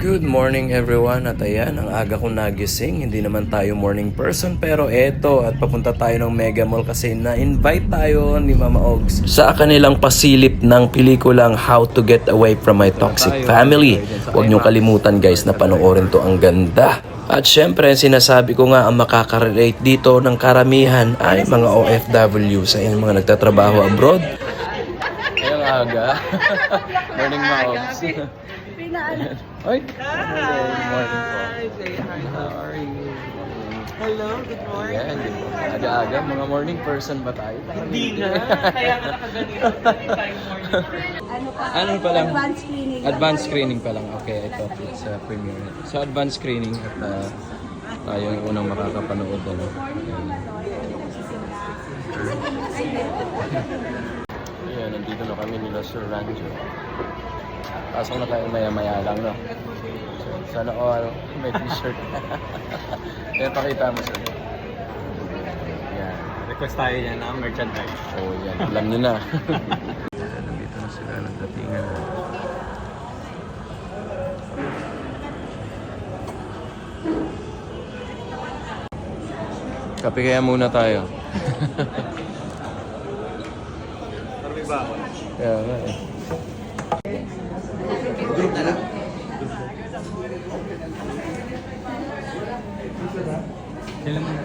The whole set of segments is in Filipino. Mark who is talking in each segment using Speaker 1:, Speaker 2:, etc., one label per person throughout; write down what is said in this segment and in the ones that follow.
Speaker 1: Good morning everyone, at ayan, ang aga kong nagising. Hindi naman tayo morning person, pero eto, at papunta tayo ng Mega Mall kasi na-invite tayo ni Mama Ogs sa kanilang pasilip ng pelikulang How to Get Away from My Toxic Family. Huwag niyong kalimutan guys na panoorin to, ang ganda. At syempre, sinasabi ko nga, ang makaka-relate dito ng karamihan ay mga OFW sa inyong mga nagtatrabaho abroad. Ngayong aga. Morning Mama Ogs. Hi. Hello, good morning po.
Speaker 2: Say hi.
Speaker 1: How are you?
Speaker 2: Hello, good morning.
Speaker 1: Ayan, aga-aga, mga morning person ba tayo?
Speaker 2: Hindi nga. Kaya nga nakaganito tayo morning.
Speaker 1: Ano pa lang?
Speaker 3: Advanced screening.
Speaker 1: Advanced screening pa lang. Okay, ito. It's a premiere. So, advanced screening at tayo yung unang makakapanood. Ano? Ayan, nandito na kami nila Sir Ranjo. Pasok na tayo maya-maya lang, no? Sana all may t-shirt. Kaya pakita mo, sir. Yan.
Speaker 4: Request tayo yan ng merchandise.
Speaker 1: Oh, yan. Alam nyo na. Nandito na sila, nagdatingan. Kape kaya muna tayo.
Speaker 4: Pero may baon.
Speaker 1: Kaya nga eh.
Speaker 4: Group na lang. Kailan mo na?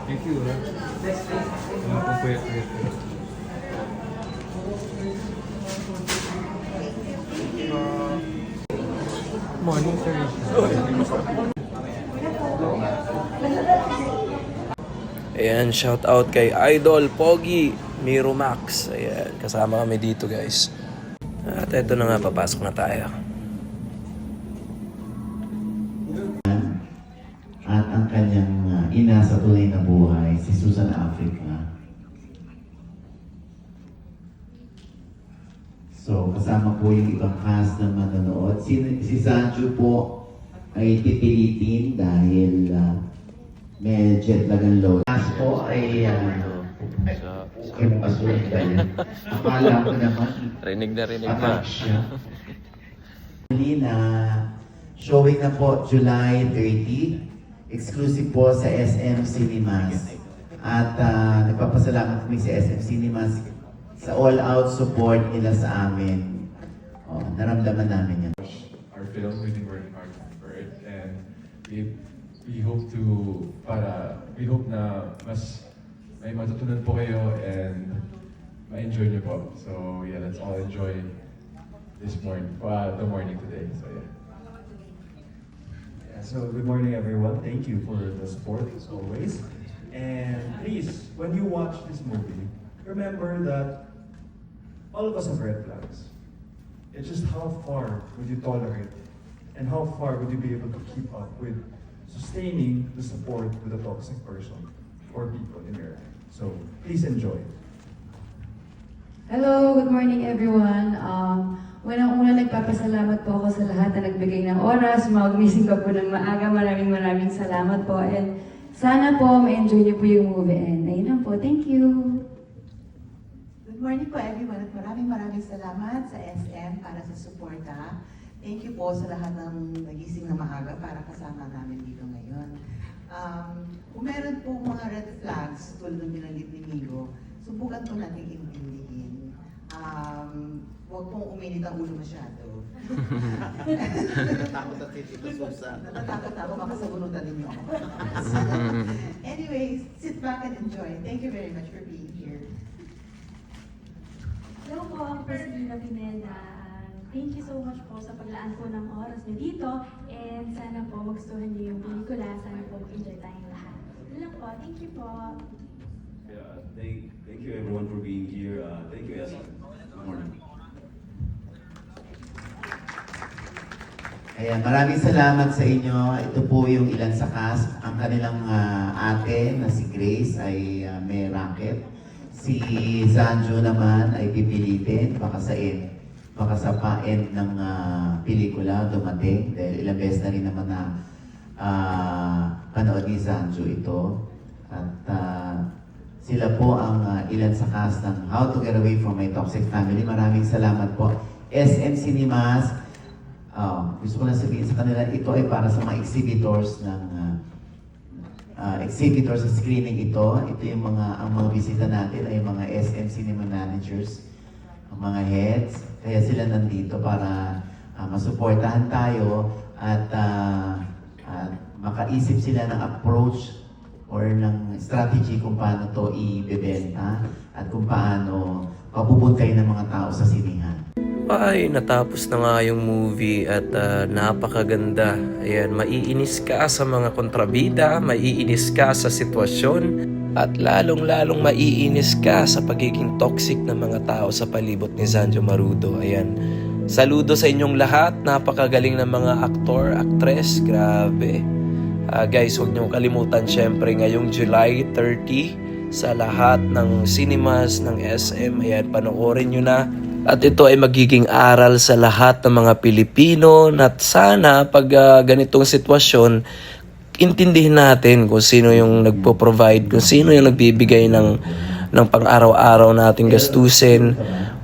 Speaker 4: Thank you, ha? Ano kung pwede. Morning, sir.
Speaker 1: Ayan, shout out kay Idol Pogi Miro Max. Ayan, kasama kami dito guys. At eto na nga, papasok na tayo.
Speaker 5: At ang kanyang ina sa tunay na buhay, si Susan Africa. So, kasama po yung ibang cast na manonood. Si Sancho po ay pipilitin dahil may jet lag ang load. Cast po ay okay mo kasulat ba yan? Akala ko naman
Speaker 1: Rinig na
Speaker 5: attack siya. Na showing na po July 30, exclusive po sa SM Cinemas. At nagpapasalamat kami sa SM Cinemas sa all-out support nila sa amin. Oh, naramdaman namin yan.
Speaker 6: Our film, we've been working hard for it, and we hope na mas may matutunan po kayo and ma-enjoy niyo po. So yeah, let's all enjoy this morning, the morning today. So yeah.
Speaker 7: Yeah, so good morning everyone. Thank you for the support as always. And please, when you watch this movie, remember that all of us have red flags. It's just how far would you tolerate and how far would you be able to keep up with sustaining the support with a toxic person or people in your life. So please enjoy.
Speaker 3: Hello, good morning everyone. Unang-una nagpapasalamat po ako sa lahat na nagbigay ng oras. Mag-missing ka po ng maaga. Maraming salamat po. And sana po ma-enjoy niyo po yung movie. And ayun lang po. Thank you.
Speaker 8: Good morning po everyone at maraming salamat sa SM para sa suporta. Thank you po sa lahat ng nagising na maaga para kasama namin dito ngayon. Kung meron po mga red flags tulad ng binanggit ni Migo, subukan po natin intindihin. Huwag pong uminit ang ulo masyado.
Speaker 5: Natatakot at Tito Susan.
Speaker 8: Natatakot ako, makasabunutan ninyo ako. Anyways, sit back and enjoy. Thank you very much for being here.
Speaker 9: Hello po, ako po si Lina Pineda. Thank you so much po sa paglaan po ng oras niyo dito. And sana po magustuhan niyo yung pelikula. Sana po enjoy tayong lahat. Yun lang po. Thank you po.
Speaker 4: Yeah, thank you everyone for being here. Thank you, Esa. Good morning.
Speaker 5: Ayan, maraming salamat sa inyo. Ito po yung ilan sa cast. Ang kanilang ate na si Grace ay may racket. Si Sanjo naman ay pipilitin. Baka sa pa-end ng pelikula dumating. Dahil ilang beses na rin naman na panood ni Sanjo ito. At sila po ang ilan sa cast ng How to Get Away from My Toxic Family. Maraming salamat po. SM Cinemas, gusto ko lang sabihin sa kanila, ito ay para sa mga exhibitors ng exhibitors sa screening ito. Ito yung ang mga bisita natin ay yung mga SM Cinema Managers, ang mga heads. Kaya sila nandito para masuportahan tayo at makaisip sila ng approach or ng strategy kung paano to ibebenta at kung paano papupuntay ng mga tao sa sinihan.
Speaker 1: Ay, natapos na nga yung movie at napakaganda. Ayan, maiinis ka sa mga kontrabida, maiinis ka sa sitwasyon, at lalong-lalong maiinis ka sa pagiging toxic ng mga tao sa palibot ni Zanjo Marudo. Ayan, saludo sa inyong lahat. Napakagaling ng mga aktor, actress. Grabe. Guys, huwag niyong kalimutan syempre ngayong July 30 sa lahat ng cinemas ng SM. Ayan, panoorin nyo na. At ito ay magiging aral sa lahat ng mga Pilipino na sana pag ganitong sitwasyon, intindihin natin kung sino yung nagpo-provide, kung sino yung nagbibigay ng pang-araw-araw nating gastusin.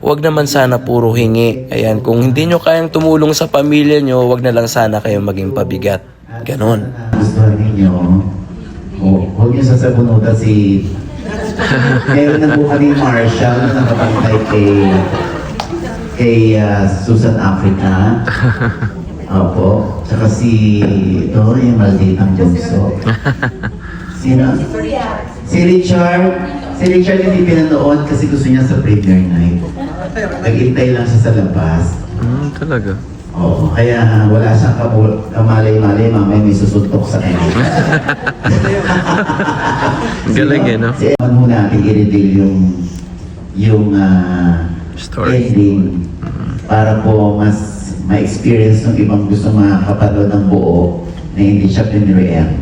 Speaker 1: Huwag naman sana puro hingi. Ayan, kung hindi nyo kayang tumulong sa pamilya nyo, huwag na lang sana kayong maging pabigat. Ganon.
Speaker 5: Gusto ninyo, huwag niyo sasabunutan si... Meron na po kami Marshall na nakapantay kay Susan Africa. Opo. Tsaka ito, yung malditang bunso. Sino? Si Richard. Si Richard hindi pinanood kasi gusto niya sa premiere night. Nag-intay lang siya sa labas.
Speaker 1: Talaga?
Speaker 5: Oo, kaya wala siyang kamalay-malay, mamaya may susuntok sa kanya.
Speaker 1: Galing no?
Speaker 5: Si Evan mo natin i-reveal yung
Speaker 1: Story.
Speaker 5: ending para po mas ma-experience ng ibang gusto makakapanood ng buo na hindi siya pinre-emp.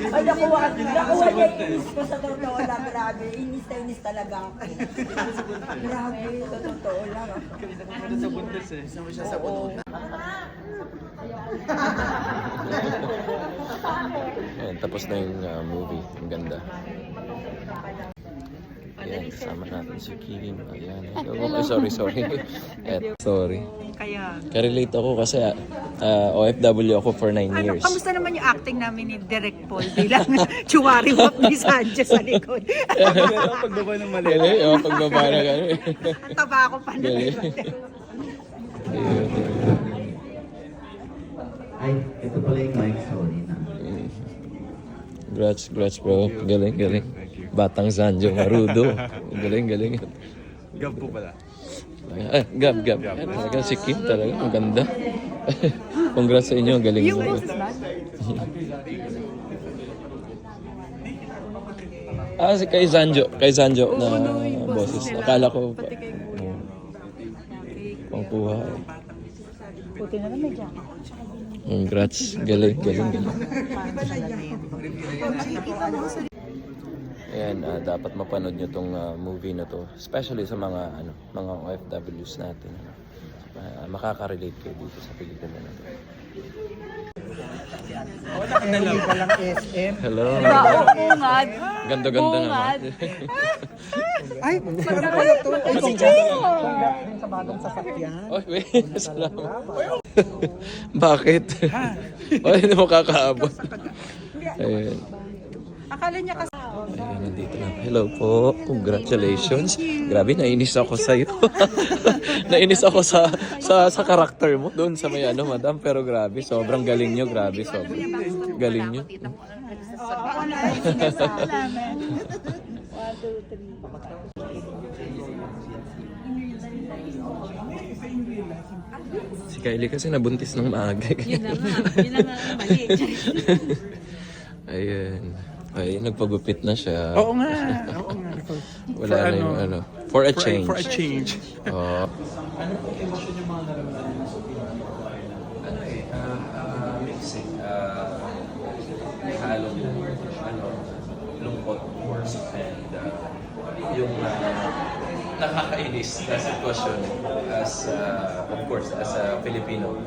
Speaker 10: Ay, nakuha niya inis ko sa totoo lang. Grabe, inis na inis talaga ako. Grabe, sa totoo lang.
Speaker 2: Sa bundes eh. Isama siya sa bundes.
Speaker 1: Ayan, tapos na yung movie. Ang ganda. Ayan, kasama natin si Kim. Ayan. Oh, sorry. Sorry. Ka-relate ako kasi OFW ako for 9 years.
Speaker 10: Kamusta naman yung acting namin ni Direk Paul bilang Chuwari Wap ni Sanchez sa likod?
Speaker 2: Pagbaba ng mali.
Speaker 1: Galing, pagbaba na gano'n.
Speaker 10: Taba ako pa na.
Speaker 5: Ay, ito pala yung mic, sorry na.
Speaker 1: Congrats bro. Galing. Batang Zanjo Marudo. Galing.
Speaker 2: Gab po pala.
Speaker 1: Gab. Talaga si Kim talaga. Ang ganda. Congrats sa inyo. Ang galing mo. Si kay Zanjo na boses. Akala ko pangkuha.
Speaker 10: Puti na naman dyan.
Speaker 1: Congrats. Galing. Ayan, dapat mapanood nyo tong movie na to, especially sa mga OFWs natin. Makaka-relate kayo dito sa pelikula na to. Hello. Ganda naman.
Speaker 10: Ay, maganda pala ito.
Speaker 2: Sa bagong sasakyan.
Speaker 1: Oh, wait. Salamat. Bakit? Hindi mo kakaabot. Ayan.
Speaker 10: Akala niya kasi...
Speaker 1: Ayan, nandito na. Hello po. Congratulations. Grabe, nainis ako sa'yo. Nainis ako sa karakter mo doon sa may madam. Pero grabe, sobrang galing nyo. Grabe, sobrang galing nyo. Si Kylie kasi nabuntis ng maaga.
Speaker 10: Yun na nga, mali.
Speaker 1: Ayan. Ay, nagpagupit na siya.
Speaker 2: Oo nga.
Speaker 1: Wala na yung For a change.
Speaker 2: For a change.
Speaker 1: Oo.
Speaker 2: Ano pong emosyon yung mga nararamdaman mo sa
Speaker 1: Mixing. May halong lungkot, of course, and yung nakakainis na sitwasyon of course, as a Filipino,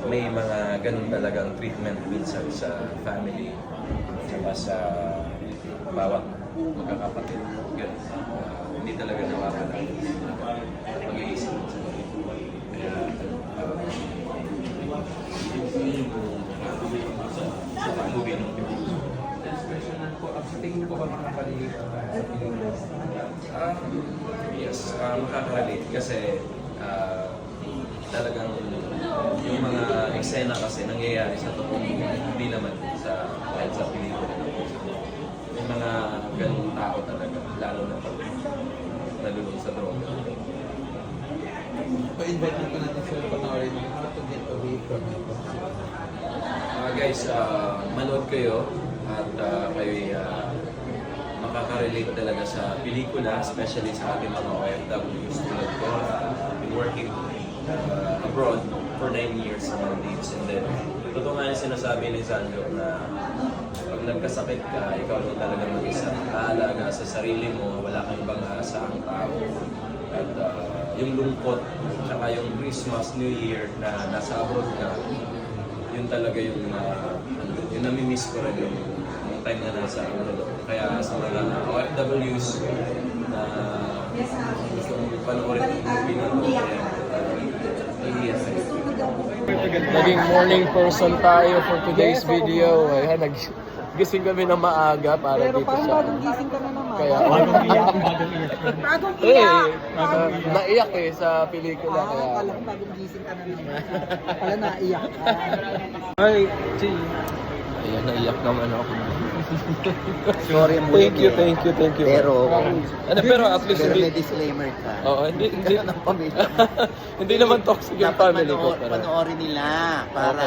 Speaker 1: may mga ganun talagang treatment minsan sa family, saka sa bawat magkakapatid. Ganun. Hindi talaga nawawala. mag-iisip sa buhay. Kaya, sa movie ng Pilipino.
Speaker 2: Sa tingin ko ba makakalilate sa pelikula?
Speaker 1: Yes, makakarelate kasi talagang yung mga eksena kasi nangyayari sa totoong hindi naman kahit sa pelikula. May mga ganung tao talaga, lalo na pag nalulong sa droga.
Speaker 2: Pa-invite mo pa natin sila panoorin yung How to Get Away from It.
Speaker 1: Guys, manood kayo at kayo makaka-relate talaga sa pelikula, especially sa ating mga OFWs tulad ko. Been working abroad for 9 years sa Maldives, and then totoo nga yung sinasabi ni Sandro na pag nagkasakit ka, ikaw lang talaga mag-isa. Aalaga sa sarili mo, wala kang ibang aasahang tao. At yung lungkot, tsaka yung Christmas, New Year na nasa abroad ka, yun talaga yung nami-miss ko rin yung time na nasa abroad. Kaya sa mga OFWs na gustong panoorin yung movie na ito, yes.
Speaker 11: Naging morning person tayo for today's video. Ayan, gising kami na maaga para
Speaker 10: Pero
Speaker 11: dito
Speaker 10: parang
Speaker 11: sa...
Speaker 10: bagong gising ka na naman.
Speaker 11: Kaya,
Speaker 7: Bagong iyak, bagong iyak.
Speaker 10: Bagong
Speaker 11: eh,
Speaker 10: iyak!
Speaker 11: naiyak sa pelikula. Kaya,
Speaker 10: Akala ko bagong gising ka na naman. Pala naiyak ka.
Speaker 11: Hi, G. Ayan, naiyak naman ako.
Speaker 5: Sorry mo
Speaker 11: Thank you.
Speaker 5: Pero,
Speaker 11: Pero at least
Speaker 5: pero may
Speaker 11: hindi...
Speaker 5: disclaimer ka.
Speaker 11: Oo, hindi
Speaker 5: Ganun ang pamilya.
Speaker 11: hindi naman toxic yung
Speaker 5: Dapat
Speaker 11: family ko. Pero,
Speaker 5: panoorin nila para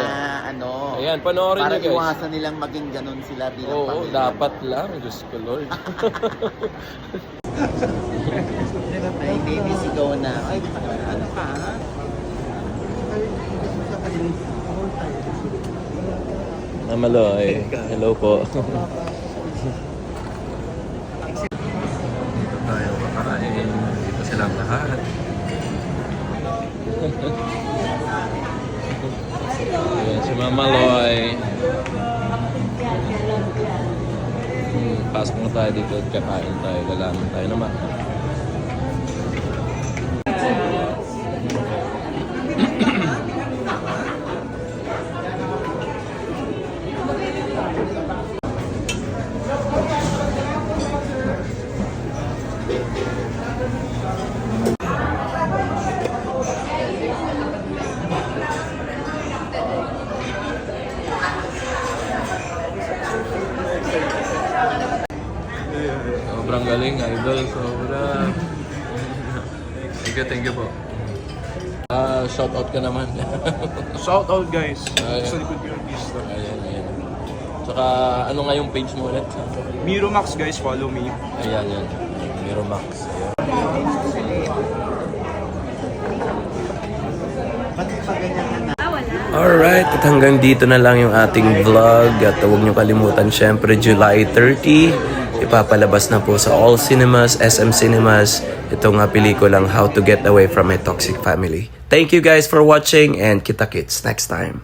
Speaker 11: ayan, panoorin
Speaker 5: para
Speaker 11: nyo guys.
Speaker 5: iwasan nilang maging ganun sila bilang
Speaker 11: Oo,
Speaker 5: pamilya.
Speaker 11: dapat lang. Diyos ko, Lord.
Speaker 5: Ay, baby, sigaw na. Ay, ano ka?
Speaker 1: Namaloy. Hello po. Tayo kakain. Dito silang lahat. Ayan, si Mama Loy. Pasok mo tayo dito at kakain tayo. Lalaman tayo naman. Sobrang galing, idol. Sobra. Thank you po. Shout out ka naman.
Speaker 7: Shout out guys.
Speaker 1: Ayan.
Speaker 7: Sa likod yung artista.
Speaker 1: Ayan. Tsaka ano nga yung page mo ulit?
Speaker 7: Miro Max guys, follow me.
Speaker 1: Ayan. Miromax. Ayan. Alright, at hanggang dito na lang yung ating vlog. At huwag nyo kalimutan, syempre July 30, ipapalabas na po sa all cinemas, SM Cinemas, itong pelikulang How to Get Away from a Toxic Family. Thank you guys for watching and kita-kits next time.